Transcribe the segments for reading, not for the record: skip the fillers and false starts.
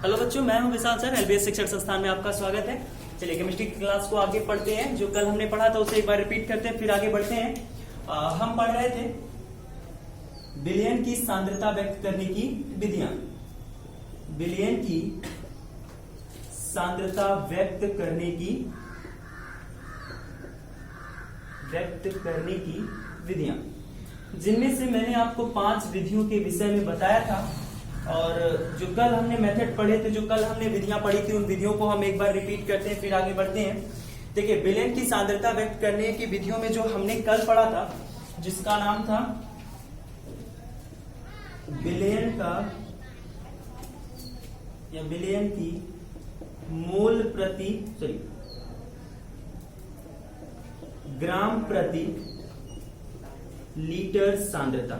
Hello बच्चों, मैं हूं विशाल सर। एलबीएस शिक्षण संस्थान में आपका स्वागत है। चलिए केमिस्ट्री क्लास को आगे पढ़ते हैं। जो कल हमने पढ़ा था उसे एक बार रिपीट करते हैं, फिर आगे बढ़ते हैं। हम पढ़ रहे थे विलयन की सांद्रता व्यक्त करने की विधियां। विलयन की सांद्रता व्यक्त करने की विधियां, जिनमें से मैंने आपको 5 विधियों के विषय में बताया था। और जो कल हमने मेथड पढ़े थे, जो कल हमने विधियां पढ़ी थी, उन विधियों को हम एक बार रिपीट करते हैं, फिर आगे बढ़ते हैं। देखिए, विलयन की सांद्रता व्यक्त करने की विधियों में जो हमने कल पढ़ा था, जिसका नाम था विलयन का या विलयन की मोल प्रति ग्राम प्रति लीटर सांद्रता।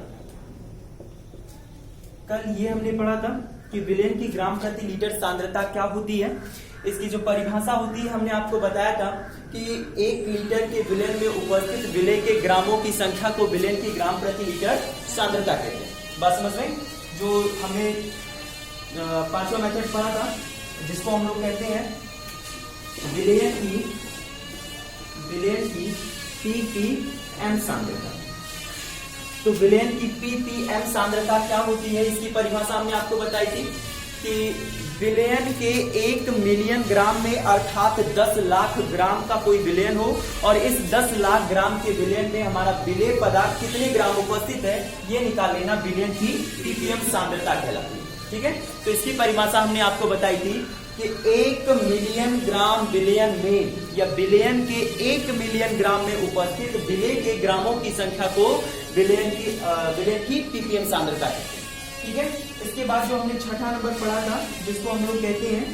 कल ये हमने पढ़ा था कि विलयन की ग्राम प्रति लीटर सांद्रता क्या होती है। इसकी जो परिभाषा होती है, हमने आपको बताया था कि 1 लीटर के विलयन में उपस्थित विलय के ग्रामों की संख्या को विलयन की ग्राम प्रति लीटर सांद्रता कहते हैं। बात समझ में? जो हमने 5वां मेथड पढ़ा था, जिसको हम लोग कहते हैं विलयन की पीपीएम सांद्रता। तो विलयन की पीपीएम सांद्रता क्या होती है, इसकी परिभाषा हमने आपको बताई थी कि विलयन के 1 मिलियन ग्राम में, अर्थात 10 लाख ग्राम का कोई विलयन हो, और इस 10 लाख ग्राम के विलयन में हमारा विलेय पदार्थ कितने ग्राम उपस्थित है, ये निकाल लेना विलयन की पीपीएम सांद्रता कहलाती है। ठीक है, तो इसकी परिभाषा हमने आपको बताई थी कि 1 मिलियन ग्राम विलयन में, या विलयन के 1 मिलियन ग्राम में उपस्थित विलेय के ग्रामों की संख्या को विलयन की पीपीएम सांद्रता कहते हैं। ठीक है, इसके बाद जो हमने 6वां नंबर पढ़ा था, जिसको हम लोग कहते हैं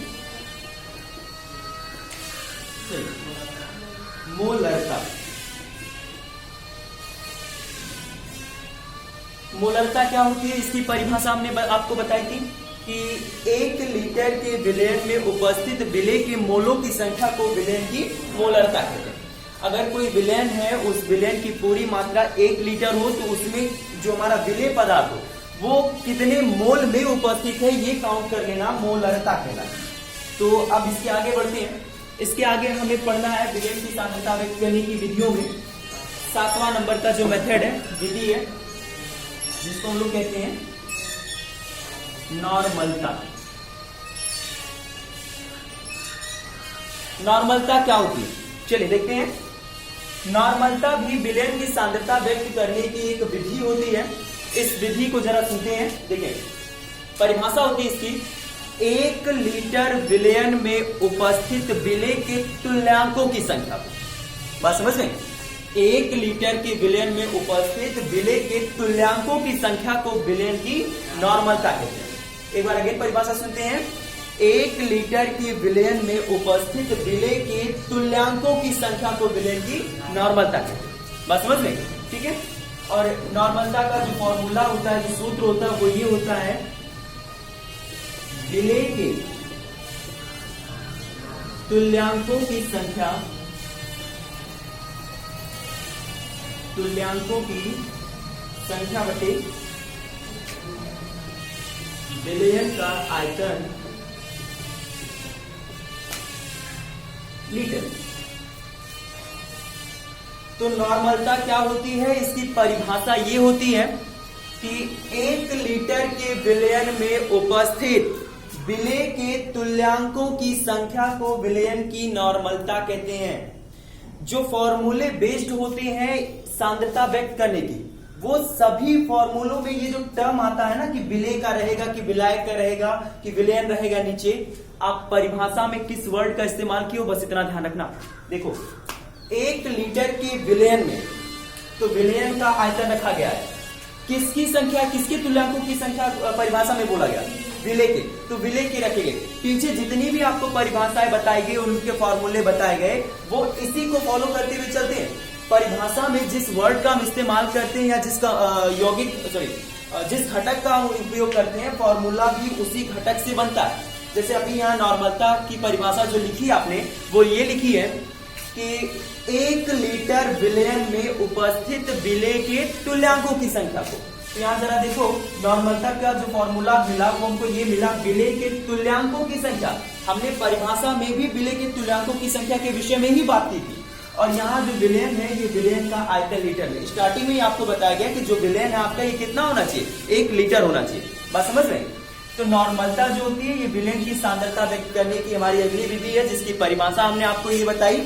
मोलरता। मोलरता क्या होती है, इसकी परिभाषा हमने आपको बताई थी कि 1 लीटर के विलयन में उपस्थित विलेय के मोलों की संख्या को विलयन की मोलरता कहते हैं। अगर कोई विलयन है, उस विलयन की पूरी मात्रा 1 लीटर हो, तो उसमें जो हमारा विलेय पदार्थ हो वो कितने मोल में उपस्थित है, ये काउंट कर लेना मोलरता कहलाता है। तो अब इसके आगे बढ़ते हैं। इसके आगे हमें पढ़ना है विलयन की सांद्रता व्यक्त करने की विधियों में 7वां नंबर का जो मेथड है, विधि है, जिसको हम लोग कहते हैं नॉर्मलता। नॉर्मलता क्या होती है, चलिए देखते हैं। नॉर्मलता भी विलयन की सांद्रता व्यक्त करने की एक विधि होती है। इस विधि को जरा सुनते हैं। देखिए, परिभाषा होती है इसकी, 1 लीटर विलयन में उपस्थित विलेय के तुल्यांकों की संख्या को, बात समझ में, 1 लीटर के विलयन में उपस्थित विलेय के तुल्यांकों की संख्या को विलयन की नॉर्मलता कहते हैं। एक बार अगेन परिभाषा सुनते हैं। 1 लीटर के विलयन में उपस्थित विलेय के तुल्यांकों की संख्या को विलयन की नॉर्मलता कहते हैं। बात समझ में? ठीक है। और नॉर्मलता का जो फॉर्मूला होता है, जो सूत्र होता है, वो ये होता है, विलेय के तुल्यांकों की संख्या बटे विलयन का आयतन लीटर। तो नॉर्मलता क्या होती है, इसकी परिभाषा ये होती है कि 1 लीटर के विलयन में उपस्थित विलेय के तुल्यांकों की संख्या को विलयन की नॉर्मलता कहते हैं। जो फॉर्मूले बेस्ड होते हैं सांद्रता व्यक्त करने की, वो सभी फॉर्मूलों में ये जो टर्म आता है ना कि विलेय का रहेगा, कि विलायक का रहेगा, कि विलयन रहेगा, नीचे आप परिभाषा में किस वर्ड का इस्तेमाल किए, बस इतना ध्यान रखना। देखो, 1 लीटर के विलयन में, तो विलयन का आयतन रखा गया है, किसकी संख्या, किसके तुल्यांकों की संख्या परिभाषा में बोला गया, विलेय के, तो विलेय के रखे गए। पीछे जितनी भी आपको परिभाषाएं बताई गई, उनके फॉर्मूले बताए गए, वो इसी को फॉलो करते हुए चलते हैं। परिभाषा में जिस वर्ड का हम इस्तेमाल करते हैं, या जिसका जिस घटक का हम उपयोग करते हैं, फॉर्मूला भी उसी घटक से बनता है। जैसे अभी यहाँ नॉर्मलता की परिभाषा जो लिखी आपने, वो ये लिखी है कि 1 लीटर विलयन में उपस्थित विलेय के तुल्यांकों की संख्या को, तो यहाँ जरा देखो, नॉर्मलता का जो फॉर्मूला मिला वो हमको ये मिला, विलेय के तुल्यांकों की संख्या। हमने परिभाषा में भी विलेय के तुल्यांकों की संख्या के विषय में ही बात की थी। और यहाँ जो विलयन है, ये विलयन का आयतन लीटर में। स्टार्टिंग में ही आपको बताया गया कि जो विलयन है आपका, ये कितना होना चाहिए, 1 लीटर होना चाहिए। बात समझ रहे हैं? तो नॉर्मलता जो होती है, ये विलयन की सांद्रता व्यक्त करने की हमारी अगली विधि है, जिसकी परिभाषा हमने आपको ये बताई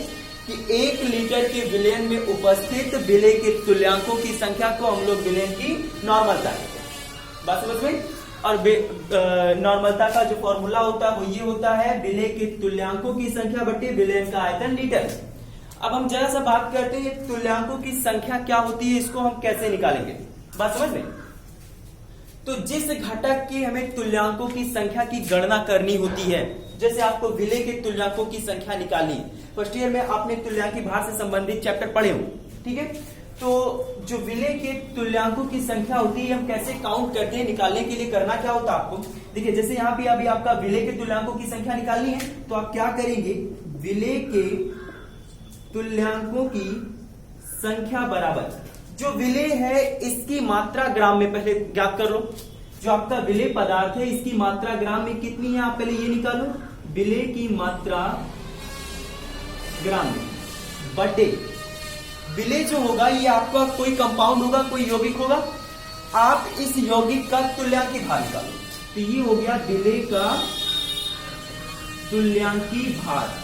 कि 1 लीटर के विलयन में उपस्थित विलेय के तुल्यांकों की संख्या को हम लोग विलयन की नॉर्मलता कहते हैं। बात समझ में? और नॉर्मलता का जो फॉर्मूला होता है वो ये होता है, विलेय के तुल्यांकों की संख्या बटे विलयन का आयतन लीटर। अब हम जरा सा बात करते हैं तुल्यांकों की संख्या क्या होती है, इसको हम कैसे निकालेंगे। बात समझ में? तो जिस घटक की हमें तुल्यांकों की संख्या की गणना करनी होती है, जैसे आपको विलेय के तुल्यांकों की संख्या निकालनी, फर्स्ट ईयर में आपने तुल्यांकी भार से संबंधित चैप्टर पढ़े हो, ठीक है। तो जो विलेय के तुल्यांकों की संख्या होती है, हम कैसे काउंट करते हैं, निकालने के लिए करना क्या होता है आपको, देखिए जैसे यहाँ पे अभी आपका विलेय के तुल्यांकों की संख्या निकालनी है, तो आप क्या करेंगे, विलेय के तुल्यांकों की संख्या बराबर जो विलेय है इसकी मात्रा ग्राम में, पहले ज्ञात कर लो। जो आपका विलेय पदार्थ है इसकी मात्रा ग्राम में कितनी है, आप पहले ये निकालो, विलेय की मात्रा ग्राम में बटे विलेय जो होगा ये आपका कोई कंपाउंड होगा, कोई यौगिक होगा, आप इस यौगिक का तुल्यांकी भार निकालो। तो ये हो गया विलेय का तुल्यांकी भार।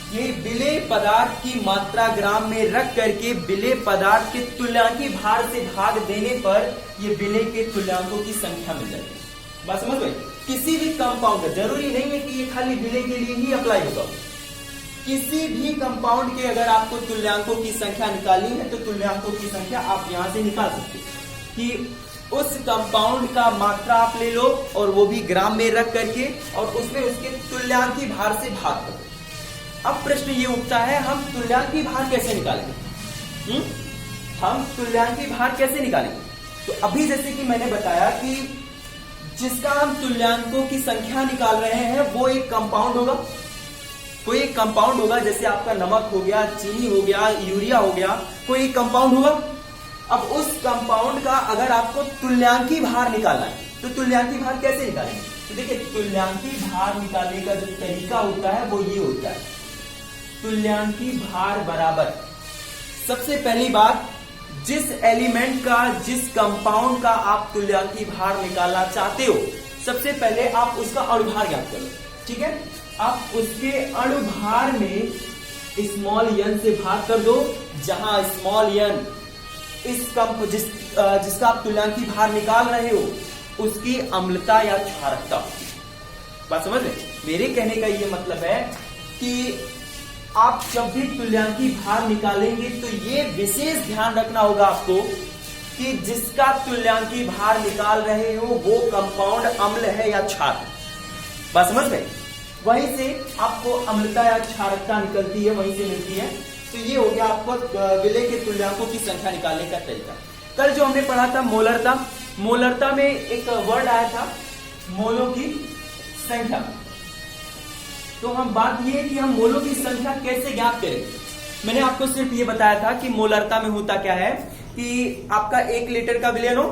ये विलेय पदार्थ की मात्रा ग्राम में रख करके विलेय पदार्थ के तुल्यांकी भार से भाग देने पर ये विलेय के तुल्यांकों की संख्या मिल जाएगी। बात समझ गए? किसी भी कंपाउंड, जरूरी नहीं है कि ये खाली विलेय के लिए ही अप्लाई होगा, किसी भी कंपाउंड के अगर आपको तुल्यांकों की संख्या निकालनी है तो तुल्यांकों की संख्या आप यहां से निकाल सकते हैं कि उस कंपाउंड का मात्रा आप ले लो और वो भी ग्राम में रख करके और उसमें उसके तुल्यांकी भार से भाग करो। अब प्रश्न ये उठता है, हम तुल्यांकी भार कैसे निकालेंगे? हम तुल्यांकी भार कैसे निकालेंगे? तो अभी जैसे कि मैंने बताया कि जिसका हम तुल्यांकों की संख्या निकाल रहे हैं वो एक कंपाउंड होगा, कोई एक कंपाउंड होगा, जैसे आपका नमक हो गया, चीनी हो गया, यूरिया हो गया, कोई एक कंपाउंड होगा। अब उस कंपाउंड का अगर आपको तुल्यांकी भार निकालना है तो तुल्यांकी भार कैसे निकालेंगे? तो देखिए, तुल्यांकी भार निकालने का जो तरीका होता है वो ये होता है, तुल्यांकी भार बराबर, सबसे पहली बात, जिस एलिमेंट का, जिस कंपाउंड का आप तुल्यांकी भार निकालना चाहते हो, सबसे पहले आप उसका अणुभार ज्ञात करो, ठीक है। आप उसके अणुभार में स्मॉल n से भाग कर दो, जहां स्मॉल n जिसका आप तुल्यांकी भार निकाल रहे हो उसकी अम्लता या क्षारकता। बात समझ रहे? मेरे कहने का ये मतलब है कि आप जब भी तुल्यांकी भार निकालेंगे तो ये विशेष ध्यान रखना होगा आपको कि जिसका तुल्यांकी भार निकाल रहे हो वो कंपाउंड अम्ल है या क्षार। बात समझ में? वहीं से आपको अम्लता या क्षारकता निकलती है, वहीं से मिलती है। तो ये हो गया आपको विलेय के तुल्यांकों की संख्या निकालने का तरीका। कल जो हमने पढ़ा था मोलरता, मोलरता में एक वर्ड आया था मोलों की संख्या। तो हम बात ये है कि हम मोलों की संख्या कैसे ज्ञात करें। मैंने आपको सिर्फ ये बताया था कि मोलरता में होता क्या है कि आपका 1 लीटर का विलयन हो,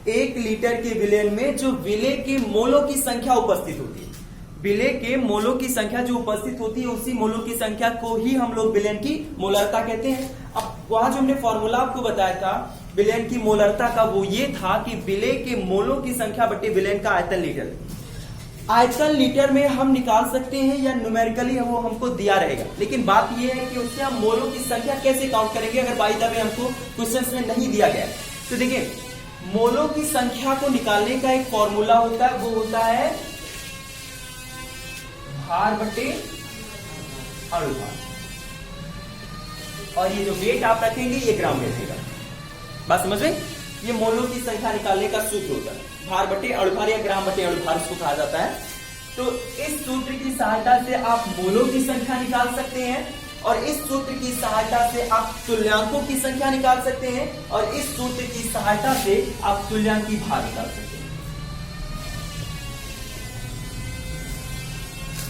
1 लीटर के विलयन में जो विलेय के मोलों की संख्या उपस्थित होती है, विलेय के मोलों की संख्या जो उपस्थित होती है उसी मोलों की संख्या को ही हम लोग विलयन की मोलरता कहते हैं। अब वहां जो हमने फॉर्मूला आपको बताया था विलयन की मोलरता का, वो ये था कि विलेय के मोलों की संख्या बटे विलयन का आयतन लीटर। आयतन लीटर में हम निकाल सकते हैं या न्यूमेरिकली वो हमको दिया रहेगा, लेकिन बात ये है कि उससे हम मोलों की संख्या कैसे काउंट करेंगे अगर बाय द वे हमको क्वेश्चंस में नहीं दिया गया। तो देखिए, मोलों की संख्या को निकालने का एक फॉर्मूला होता है, वो होता है भार बटे अणुभार, और ये जो वेट आप रखेंगे ये ग्राम में रहेगा। बात समझ में? ये मोलों की संख्या निकालने का सूत्र होता है, भार बटे अणुभार या ग्राम बटे अणुभार इसको कहा जाता है। तो इस सूत्र की सहायता से आप मोलों की संख्या निकाल सकते हैं और इस सूत्र की सहायता से आप तुल्यांकों की संख्या निकाल सकते हैं और इस सूत्र की सहायता से आप तुल्यांकी भार निकाल सकते हैं।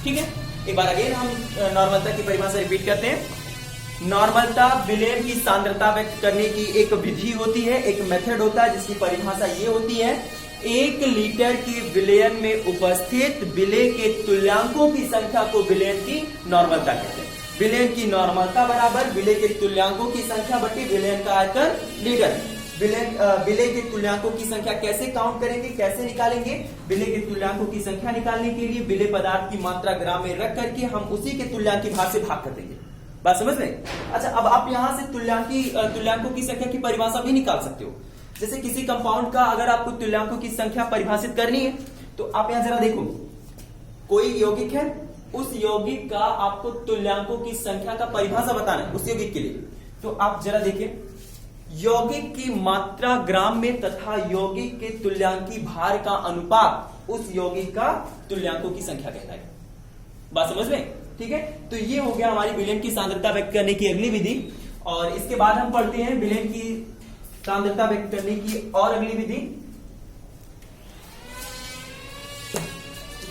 ठीक है, एक बार अगेन हम नॉर्मलता की परिभाषा रिपीट करते हैं। नॉर्मलता विलयन की सांद्रता व्यक्त करने की एक विधि होती है, एक मेथड होता है जिसकी परिभाषा ये होती है, 1 लीटर की विलयन में उपस्थित विलेय के तुल्यांकों की संख्या को विलयन की नॉर्मलता कहते हैं। विलयन की नॉर्मलता बराबर विलेय के तुल्यांकों की संख्या बटी विलयन का आयतन लीटर। विलेय के तुल्यांकों की संख्या कैसे काउंट करेंगे, कैसे निकालेंगे? विलेय के तुल्यांकों की संख्या निकालने के लिए विलेय पदार्थ की मात्रा ग्राम में रख करके हम उसी के तुल्यांकी भाग से भाग कर देंगे। बात समझ रहे? अच्छा, अब आप यहां से तुल्यांकों की संख्या की परिभाषा भी निकाल सकते हो। जैसे किसी कंपाउंड का अगर आपको तुल्यांकों की संख्या परिभाषित करनी है तो आप यहां जरा देखो, कोई यौगिक है, उस यौगिक का आपको तुल्यांकों की संख्या का परिभाषा बताना है उस यौगिक के लिए। तो आप जरा देखिए, यौगिक की मात्रा ग्राम में तथा यौगिक के तुल्यांकी भार का अनुपात उस यौगिक का तुल्यांकों की संख्या कहता है। बात समझ में? ठीक है, तो ये हो गया हमारी विलयन की सांद्रता व्यक्त करने की अगली विधि। और इसके बाद हम पढ़ते हैं विलयन की सांद्रता व्यक्त करने की और अगली विधि,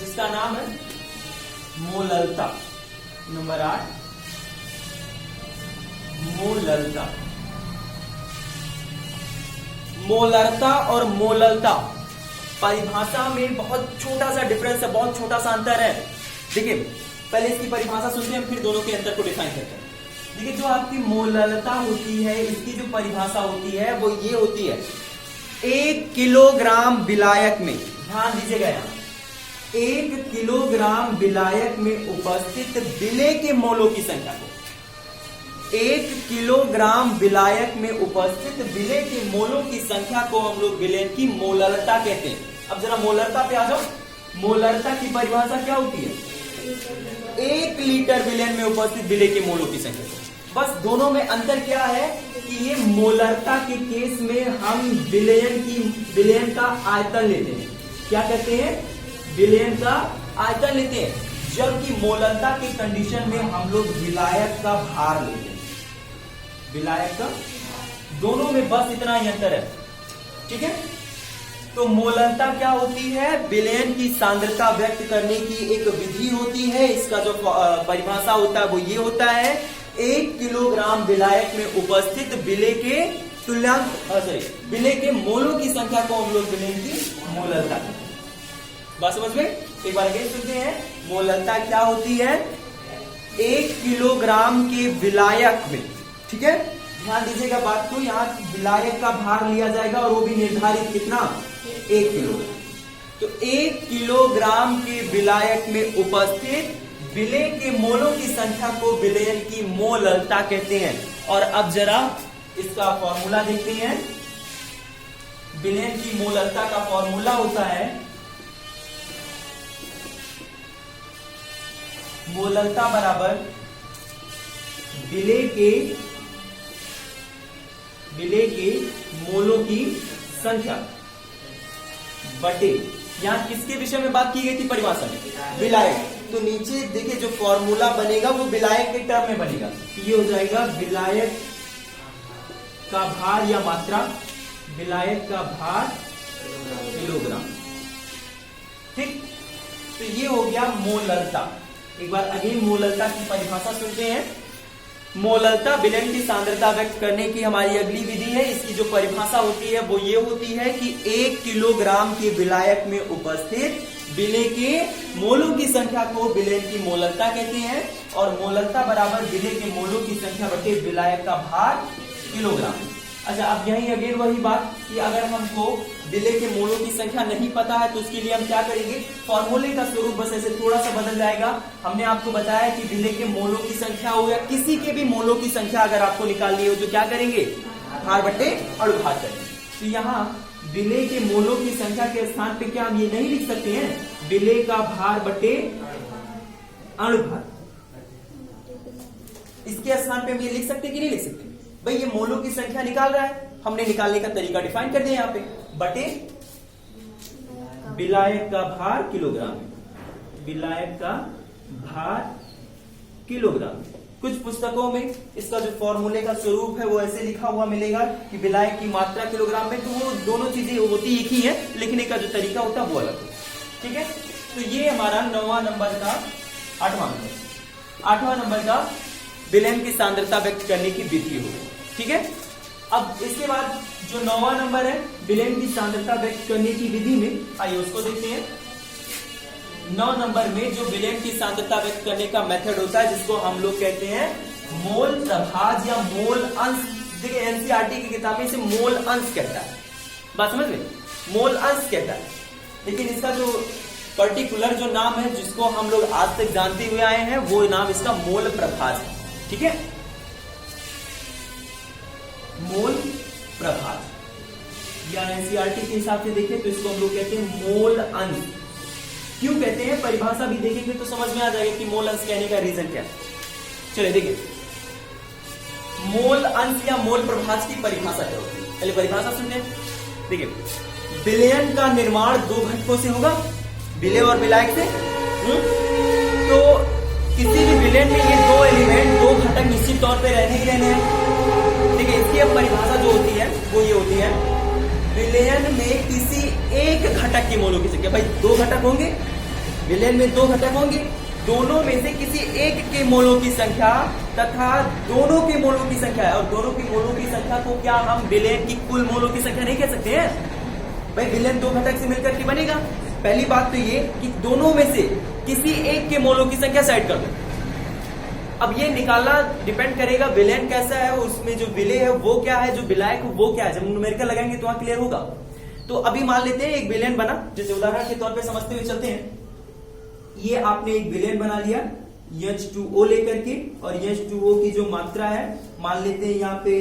जिसका नाम है मोललता। नंबर 8, मोललता। मोलरता और मोललता परिभाषा में बहुत छोटा सा डिफरेंस है, बहुत छोटा सा अंतर है। देखिए, पहले इसकी परिभाषा सुनते हैं, फिर दोनों के अंतर को डिफाइन करते हैं। देखिए, जो आपकी मोललता होती है, इसकी जो परिभाषा होती है वो ये होती है, 1 किलोग्राम विलायक में, ध्यान दीजिएगा यहां, 1 किलोग्राम विलायक में उपस्थित विलेय के मोलों की संख्या को, 1 किलोग्राम विलायक में उपस्थित विलेय के मोलों की संख्या को हम लोग विलयन की मोलरता कहते हैं। अब जरा मोलरता पे आ जाओ। मोलरता की परिभाषा क्या होती है? 1 लीटर विलयन में उपस्थित विलेय के मोलों की संख्या। बस दोनों में अंतर क्या है कि ये मोलरता के केस में हम विलयन का आयतन लेते हैं। क्या कहते हैं? विलयन का आयतन लेते हैं, जबकि मोलरता की कंडीशन में हम लोग विलायक का भार लेते हैं। विलायक का, दोनों में बस इतना ही अंतर है। ठीक है, तो मोलरता क्या होती है? विलयन की सांद्रता व्यक्त करने की एक विधि होती है। इसका जो परिभाषा होता है वो ये होता है, 1 किलोग्राम विलायक में उपस्थित विलेय के विलेय के मोलों की संख्या को हम लोग विलयन की मोलरता कहते हैं। बात समझ में? एक बार अगेन सुनते हैं, मोलरता क्या होती है? 1 किलोग्राम के विलायक में, ठीक है, ध्यान दीजिएगा बात को, यहाँ विलायक का भार लिया जाएगा और वो भी निर्धारित कितना? 1 किलो। तो 1 किलोग्राम के विलायक में उपस्थित विलेय के मोलों की संख्या को विलयन की मोलरता कहते हैं। और अब जरा इसका फॉर्मूला देखते हैं। विलयन की मोलरता का फॉर्मूला होता है, मोलरता बराबर विलेय के मोलों की संख्या बटे, यहां किसके विषय में बात की गई थी परिभाषा में? विलायक। तो नीचे देखिए जो फॉर्मूला बनेगा वो विलायक के टर्म में बनेगा। ये हो जाएगा विलायक का भार या मात्रा, विलायक का भार किलोग्राम। ठीक, तो ये हो गया मोलरता। एक बार अगेन मोलरता की परिभाषा सुनते हैं। मोलरता विलयन की सांद्रता व्यक्त करने की हमारी अगली विधि है। इसकी जो परिभाषा होती है वो ये होती है कि 1 किलोग्राम के विलायक में उपस्थित विलेय के मोलों की संख्या को विलयन की मोलरता कहते हैं। और मोलरता बराबर विलेय के मोलों की संख्या बटे विलायक का भार किलोग्राम। अच्छा, अब यही अगेन वही बात कि अगर हमको विलेय के मोलों की संख्या नहीं पता है तो उसके लिए हम क्या करेंगे? फॉर्मूले का स्वरूप बस ऐसे थोड़ा सा बदल जाएगा। हमने आपको बताया कि विलेय के मोलों की संख्या हो या किसी के भी मोलों की संख्या अगर आपको निकालनी हो तो क्या करेंगे? भार बटे अणुभार करेंगे। तो यहाँ विलेय के मोलों की संख्या के स्थान पे क्या हम ये नहीं लिख सकते हैं? विलेय का भार बटे अणुभार। इसके स्थान पे हम ये लिख सकते कि नहीं लिख सकते? भाई ये मोलों की संख्या निकाल रहा है, हमने निकालने का तरीका डिफाइन कर दिया यहाँ पे, बटे विलायक का भार किलोग्राम। विलायक का भार किलोग्राम। कुछ पुस्तकों में इसका जो फॉर्मूले का स्वरूप है वो ऐसे लिखा हुआ मिलेगा कि विलायक की मात्रा किलोग्राम में, तो वो दोनों चीजें होती एक ही है, लिखने का जो तरीका होता है वो अलग है। ठीक है, तो ये हमारा 9वां नंबर का 8वां नंबर का विलयन की सांद्रता व्यक्त करने की विधि होगी। ठीक है, अब इसके बाद जो 9वां नंबर है विलयन की सांद्रता व्यक्त करने की विधि में, आइए उसको देखते हैं। 9 नंबर में जो विलयन की सांद्रता व्यक्त करने का मेथड होता है जिसको हम लोग कहते हैं मोल प्रभाज या मोल अंश। देखिए एनसीईआरटी की किताब में इसे मोल अंश कहता है, बात समझ में, मोल अंश कहता है। लेकिन इसका जो पर्टिकुलर जो नाम है जिसको हम लोग आज तक जानते हुए आए हैं वो नाम इसका मोल प्रभाज है। ठीक है, मोल प्रभाज या एनसीईआरटी के हिसाब से देखें तो इसको हम लोग कहते हैं मोल अंश। क्यों कहते हैं, परिभाषा भी देखेंगे तो समझ में आ जाएगा कि मोल अंश कहने का रीजन क्या है। चलिए देखिए, मोल अंश या मोल प्रभाज की परिभाषा क्या होती है, पहले परिभाषा सुनते हैं। देखिए, विलयन का निर्माण 2 घटकों से होगा, विलेय और विलायक से। तो किसी भी विलयन में ये 2 एलिमेंट 2 घटक निश्चित तौर पे रहने ही रहने हैं। देखिए इसकी अब परिभाषा जो होती है वो ये होती है, विलयन में किसी एक घटक के मोलों की संख्या, भाई 2 घटक होंगे, विलयन में 2 घटक होंगे, दोनों में से किसी एक के मोलों की संख्या तथा दोनों के मोलों की संख्या है। और दोनों की मोलों की संख्या को क्या हम विलयन की कुल मोलों की संख्या नहीं कह सकते हैं, भाई विलयन 2 घटक से मिलकर के बनेगा। पहली बात तो ये कि दोनों में से किसी एक के मोलों की संख्या साइड कर दो। अब ये निकालना डिपेंड करेगा विलयन कैसा है, उसमें जो विलेय है वो क्या है, जो विलायक वो क्या है। जब न्यूमेरिकल लगाएंगे तो वहां क्लियर होगा। तो अभी मान लेते हैं एक विलयन बना, जैसे उदाहरण के तौर पे समझते हुए चलते हैं। ये आपने एक विलयन बना लिया H2O लेकर के, और H2O की जो मात्रा है मान लेते हैं यहाँ पे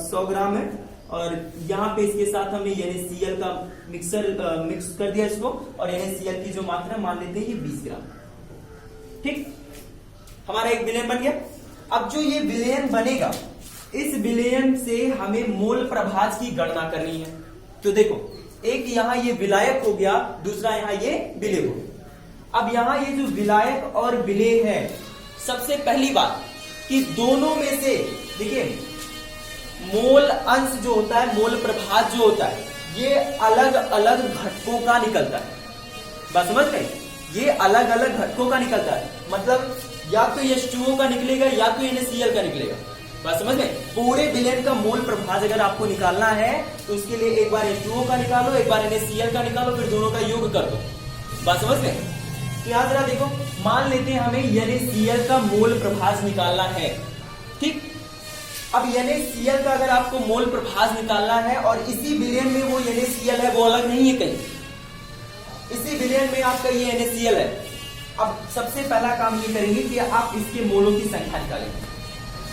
100 ग्राम है, और यहाँ पे इसके साथ हमने NaCl का मिक्स कर दिया इसको, और NaCl की जो मात्रा मान लेते हैं ये 20 ग्राम। ठीक, हमारा एक विलयन बन गया। अब जो ये विलयन बनेगा, इस विलयन से हमें मोल प्रभाज की गणना करनी है। तो देखो, एक यहाँ ये विलायक हो गया, दूसरा यहाँ ये विलेय हो गया। अब यहाँ ये जो विलायक और विलेय है, सबसे पहली बात कि दोनों में से देखिए मोल अंश जो होता है, मोल प्रभाज जो होता है, ये अलग अलग घटकों का निकलता है। बात समझ गए, ये अलग अलग घटकों का निकलता है, मतलब या तो H2O का निकलेगा या तो NaCl का निकलेगा। बात समझ गए, पूरे विलयन का मोल प्रभाज अगर आपको निकालना है तो उसके लिए एक बार H2O का निकालो, एक बार NaCl का निकालो, फिर दोनों का योग कर दो। बात समझ गए, तो यहां जरा देखो, मान लेते हैं हमें NaCl का मोल प्रभाज निकालना है। ठीक, अब NaCl का अगर आपको मोल प्रभाज निकालना है और इसी विलयन में वो NaCl है, वो अलग नहीं है कहीं, इसी विलयन में आपका ये NaCl है। अब सबसे पहला काम ये करेंगे कि आप इसके मोलों की संख्या निकालेंगे।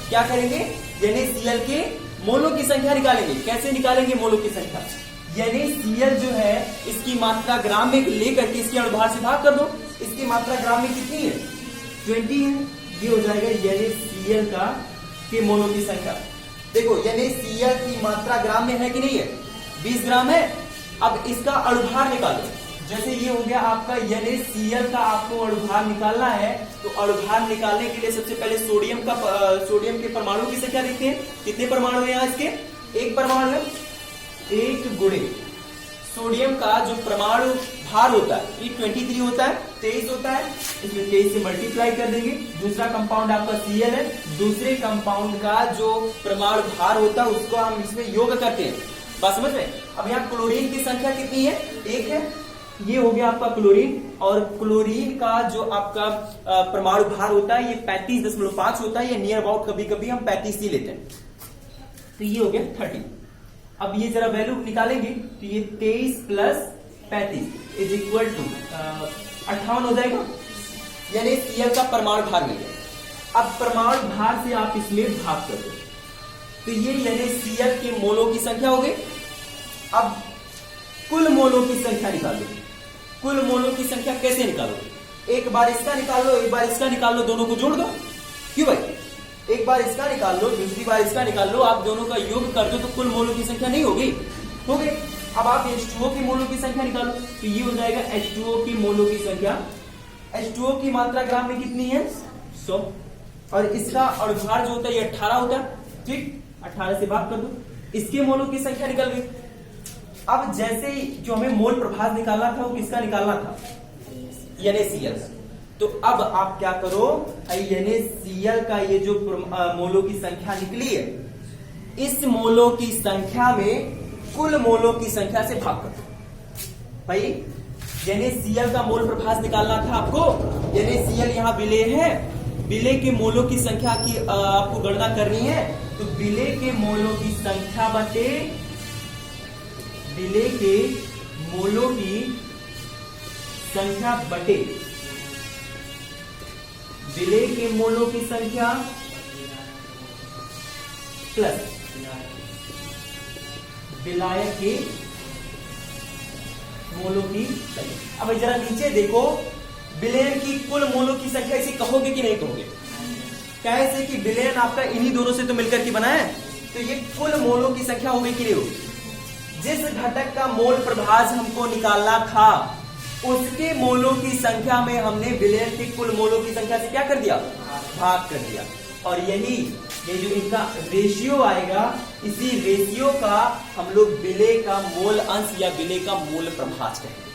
क्या करेंगे, NaCl के मोलों की संख्या निकालेंगे। कैसे निकालेंगे मोलों की संख्या, NaCl जो है इसकी मात्रा ग्राम में लेकर के इसके अणुभार से भाग कर दो। इसकी मात्रा ग्राम में कितनी है, 20 है, ये हो जाएगा NaCl का के मोलों की संख्या। देखो NaCl की मात्रा ग्राम में है कि नहीं है, 20 ग्राम है। अब इसका अणुभार निकालो, जैसे ये हो गया आपका NaCl का आपको अणुभार निकालना है, तो अणुभार निकालने के लिए सबसे पहले सोडियम के परमाणु की संख्या देखते हैं। कितने परमाणु है यहाँ इसके, 1 परमाणु है। 1 गुणे सोडियम का जो परमाणु भार होता है ये 23 होता है, 23 होता है, इसमें 23 से मल्टीप्लाई कर देंगे। दूसरा कंपाउंड आपका Cl है, दूसरे कंपाउंड का जो परमाणु भार होता है उसको हम इसमें योग करते हैं। बात समझ में। अब यहाँ क्लोरीन की संख्या कितनी है, 1 है, ये हो गया आपका क्लोरीन, और क्लोरीन का जो आपका परमाणु भार होता है ये 35.5 होता है, ये नियर अबाउट कभी कभी हम 35 ही लेते हैं, तो ये हो गया 30। अब ये जरा वैल्यू निकालेंगे तो ये 23 प्लस 35 इज इक्वल टू 58 हो जाएगा, यानी Cl का परमाणु भार मिल गया। अब परमाणु भार से आप इसमें भाग कर दो, तो ये यानी Cl के मोलों की संख्या हो गई। अब कुल मोलों की संख्या निकालो। कुल मोलों की संख्या कैसे निकालोगे, एक बार इसका निकाल लो, एक बार इसका निकाल लो, दोनों को जोड़ दो। क्यों भाई, एक बार इसका निकाल लो, दूसरी बार इसका निकाल लो, आप दोनों का योग कर दो तो कुल मोलों की संख्या नहीं होगी, हो गई। अब आप H2O की मोलों की संख्या निकालो, तो ये हो जाएगा H2O की मोलों की संख्या। H2O की मात्रा ग्राम में कितनी है, 100, और इसका अणुभार जो होता है ये 18 होता है। ठीक, 18 से भाग कर दो, इसके मोलों की संख्या निकल गई। अब जैसे जो हमें मोल प्रभाज निकालना था वो किसका निकालना था, NaCl। तो तो अब आप क्या करो, यानी Cl का ये जो मोलों की संख्या निकली है, इस मोलों की संख्या में कुल मोलों की संख्या से भाग कर दो भाई। यानी Cl का मोल प्रभास निकालना था आपको, यानी Cl यहां विलेय है, विलेय के मोलों की संख्या की आपको गणना करनी है। तो विलेय के मोलों की संख्या बटे विलेय के मोलों की संख्या बटे विलेय के मोलों की संख्या प्लस विलायक के मोलों की संख्या। अब जरा नीचे देखो, विलयन की कुल मोलों की संख्या इसे कहोगे कि नहीं कहोगे? कैसे कि विलयन आपका इन्हीं दोनों से तो मिलकर के बना है, तो ये कुल मोलों की संख्या होगी कि नहीं होगी? जिस घटक का मोल प्रभाज हमको निकालना था उसके मोलों की संख्या में हमने विलयन की कुल मोलों की संख्या से क्या कर दिया, भाग कर दिया। और यही ये जो इनका रेशियो आएगा, इसी रेशियो का हम लोग विलेय का मोल अंश या विलेय का मोल प्रभाज कहेंगे।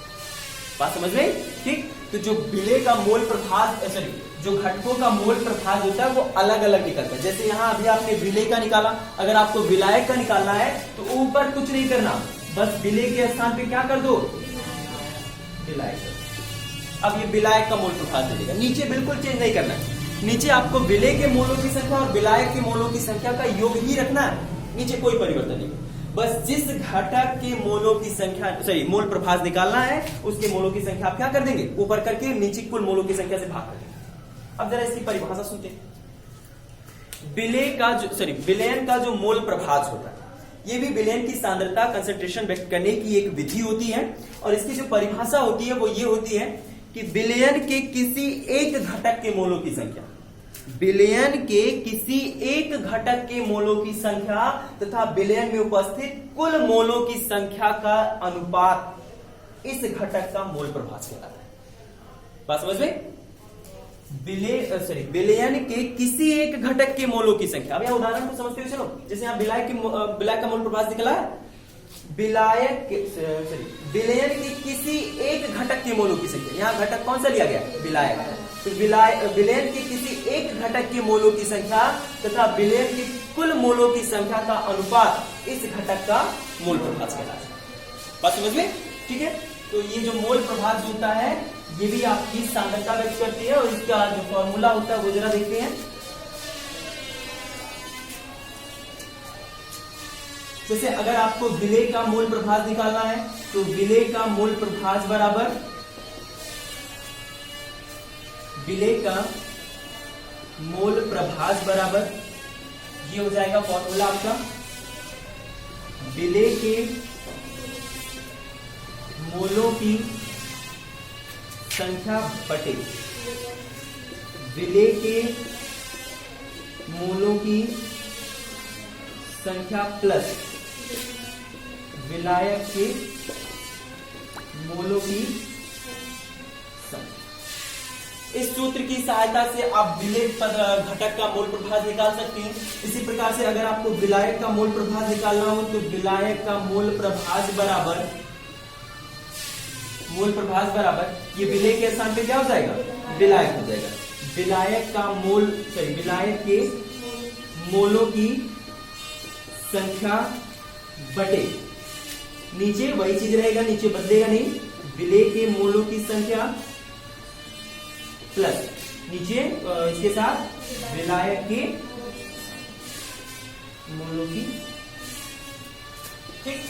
बात समझ में? ठीक। तो जो विलेय का मोल प्रभाज, सॉरी, जो घटकों का मोल प्रभाज होता है वो अलग अलग निकलता है। जैसे यहाँ अभी आपने विलेय का निकाला, अगर आपको विलायक का निकालना है तो ऊपर कुछ नहीं करना, बस विलेय के स्थान पे क्या कर दो, विलायक। अब ये विलायक का मोल प्रभाज दे देगा, नीचे बिल्कुल चेंज नहीं करना है। नीचे आपको विलेय के मोलों की संख्या और विलायक के मोलों की संख्या का योग ही रखना है, नीचे कोई परिवर्तन नहीं। बस जिस घटक के मोलों की संख्या, सॉरी, मोल प्रभाज निकालना है उसके मोलों की संख्या आप क्या कर देंगे, ऊपर करके नीचे कुल मोलों की संख्या से भाग कर देंगे। अब जरा इसकी परिभाषा सुनते हैं। विलेय का जो, सॉरी, विलयन का जो मोल प्रभाज होता है, ये भी विलयन की सांद्रता, कंसंट्रेशन व्यक्त करने की एक विधि होती है। और इसकी जो परिभाषा होती है वो ये होती है कि विलयन के किसी एक घटक के मोलों की संख्या, विलयन के किसी एक घटक के मोलों की संख्या तथा विलयन में उपस्थित कुल मोलों की संख्या का अनुपात इस घटक का मोल प्रभाज कहलाता है। बात समझ में? विलयन के किसी एक घटक के मोलों की संख्या। अब यहां उदाहरण को समझते हुए चलो, जैसे यहां विलायक का मोल प्रभाज निकला है, विलयन के किसी एक घटक के मोलों की संख्या, यहां घटक कौन सा लिया गया, विलायक। तो विलयन के किसी एक घटक के मोलों की संख्या तथा विलयन के कुल मोलों की संख्या का अनुपात इस घटक का मोल प्रभाज कहलाता है। बात समझ में? ठीक है। तो ये जो मोल प्रभाज होता है ये भी आपकी सांद्रता व्यक्त करती है, और इसका जो फॉर्मूला होता है वो जरा देखते हैं। जैसे अगर आपको विलेय का मोल प्रभाज निकालना है तो विलेय का मोल प्रभाज बराबर, विलेय का मोल प्रभाज बराबर ये हो जाएगा फॉर्मूला आपका, विलेय के मोलों की संख्या बटे विलेय के मोलों की संख्या प्लस विलायक के मोलों की संख्या। इस सूत्र की सहायता से आप विलेय घटक का मोल प्रभाज निकाल सकते हैं। इसी प्रकार से अगर आपको विलायक का मोल प्रभाज निकालना हो तो विलायक का मोल प्रभाज बराबर, मोल प्रभाज बराबर ये विलेय के स्थान पे क्या हो जाएगा, विलायक हो जाएगा। विलायक का मोल, सॉरी, विलायक के मोलों की संख्या बटे, नीचे वही चीज रहेगा, नीचे बदलेगा नहीं, विलेय के मोलों की संख्या प्लस नीचे इसके साथ विलायक के मोलों की। ठीक।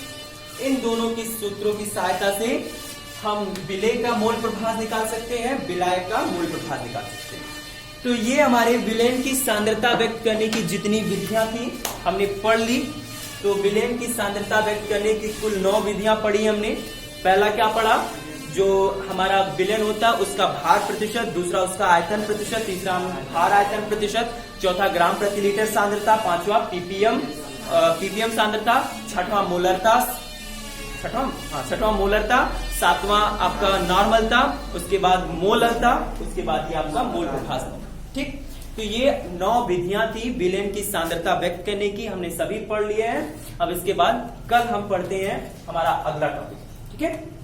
इन दोनों की सूत्रों की सहायता से हम विलेय का मोल प्रभाज निकाल सकते हैं, विलायक का मोल प्रभाज निकाल सकते हैं। तो ये हमारे विलयन की सांद्रता व्यक्त करने की जितनी विधियां थी हमने पढ़ ली। तो विलयन की सांद्रता व्यक्त करने की कुल 9 विधियां पढ़ी हमने। पहला क्या पढ़ा, जो हमारा विलयन होता है उसका भार प्रतिशत, दूसरा उसका आयतन प्रतिशत, तीसरा भार आयतन प्रतिशत, चौथा ग्राम प्रति लीटर सांद्रता, पांचवा पीपीएम सांद्रता, छठवां मोलरता, छठवां मोलरता, सातवां आपका नॉर्मलता, उसके बाद मोलरता, उसके बाद ये आपका मोल प्रभाज। ठीक। तो ये 9 विधियां थी विलयन की सांद्रता व्यक्त करने की, हमने सभी पढ़ लिए हैं। अब इसके बाद कल हम पढ़ते हैं हमारा अगला टॉपिक। ठीक है।